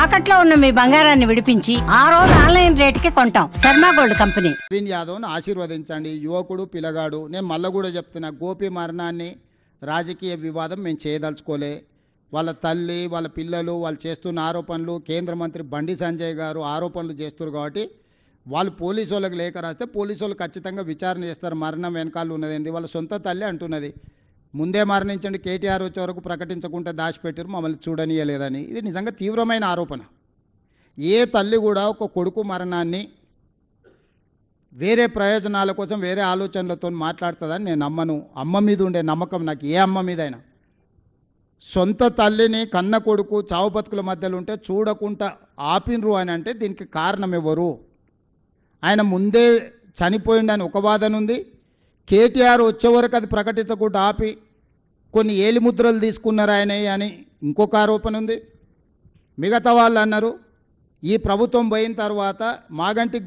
తాకట్లో ఉన్న మీ బంగారాన్ని విడిపించి ఆ రోజు ఆన్లైన్ రేటుకి కొంటాం. Sharma gold company. నవీన్ యాదవ్ను ఆశీర్వదించండి. యువకుడు పిల్లగాడు. నేను మళ్ళీ కూడా చెప్తున్నా, గోపి మరణాన్ని రాజకీయ వివాదం మేము చేయదలుచుకోలే. వాళ్ళ తల్లి, వాళ్ళ పిల్లలు, వాళ్ళు చేస్తున్న ఆరోపణలు, కేంద్ర మంత్రి బండి సంజయ్ గారు ఆరోపణలు చేస్తున్నారు కాబట్టి వాళ్ళు పోలీసు వాళ్ళకి లేఖ రాస్తే పోలీసు వాళ్ళు ఖచ్చితంగా విచారణ చేస్తారు. మరణం వెనకాల ఉన్నది వాళ్ళ సొంత తల్లి అంటున్నది. ముందే మరణించండి, కేటీఆర్ వచ్చే వరకు ప్రకటించకుండా దాచిపెట్టారు, మమ్మల్ని చూడనీయలేదని. ఇది నిజంగా తీవ్రమైన ఆరోపణ. ఏ తల్లి కూడా ఒక కొడుకు మరణాన్ని వేరే ప్రయోజనాల కోసం వేరే ఆలోచనలతో మాట్లాడుతుందని నేను నమ్మను. అమ్మ మీద ఉండే నమ్మకం నాకు ఏ అమ్మ మీదైనా. సొంత తల్లిని కన్న కొడుకు చావు బతుకుల మధ్యలో ఉంటే చూడకుండా ఆపినరు అని అంటే దీనికి కారణం ఎవరు? ఆయన ముందే చనిపోయిండని ఒక వాదన ఉంది. కేటీఆర్ వచ్చే వరకు అది ప్రకటించకుండా ఆపి కొన్ని ఏలిముద్రలు తీసుకున్నారు ఆయన అని ఇంకొక ఆరోపణ ఉంది. మిగతా వాళ్ళు అన్నారు ఈ ప్రభుత్వం పోయిన తర్వాత మాగంటి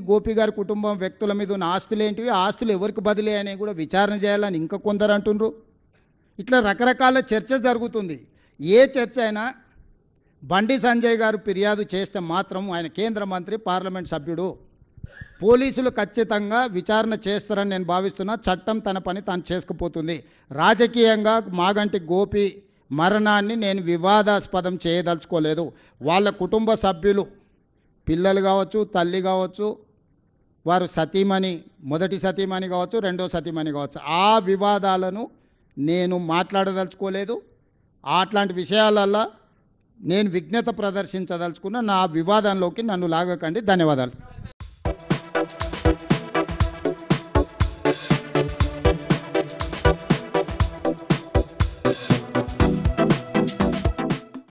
గోపి గారి కుటుంబం వ్యక్తుల మీద ఉన్న ఆస్తులు ఏంటివి, ఆస్తులు ఎవరికి బదిలీ అని కూడా విచారణ చేయాలని ఇంకా కొందరు అంటున్నారు. ఇట్లా రకరకాల చర్చ జరుగుతుంది. ఏ చర్చ అయినా బండి సంజయ్ గారు ఫిర్యాదు చేస్తే మాత్రం ఆయన కేంద్ర మంత్రి, పార్లమెంట్ సభ్యుడు, పోలీసులు ఖచ్చితంగా విచారణ చేస్తారని నేను భావిస్తున్నా. చట్టం తన పని తాను చేసుకుపోతుంది. రాజకీయంగా మాగంటి గోపి మరణాన్ని నేను వివాదాస్పదం చేయదలుచుకోలేదు. వాళ్ళ కుటుంబ సభ్యులు, పిల్లలు కావచ్చు, తల్లి కావచ్చు, వారు సతీమణి, మొదటి సతీమణి కావచ్చు, రెండో సతీమణి కావచ్చు, ఆ వివాదాలను నేను మాట్లాడదలుచుకోలేదు. అట్లాంటి విషయాలల్లో నేను విఘ్నత ప్రదర్శించదలుచుకున్న. నా వివాదంలోకి నన్ను లాగకండి. ధన్యవాదాలు.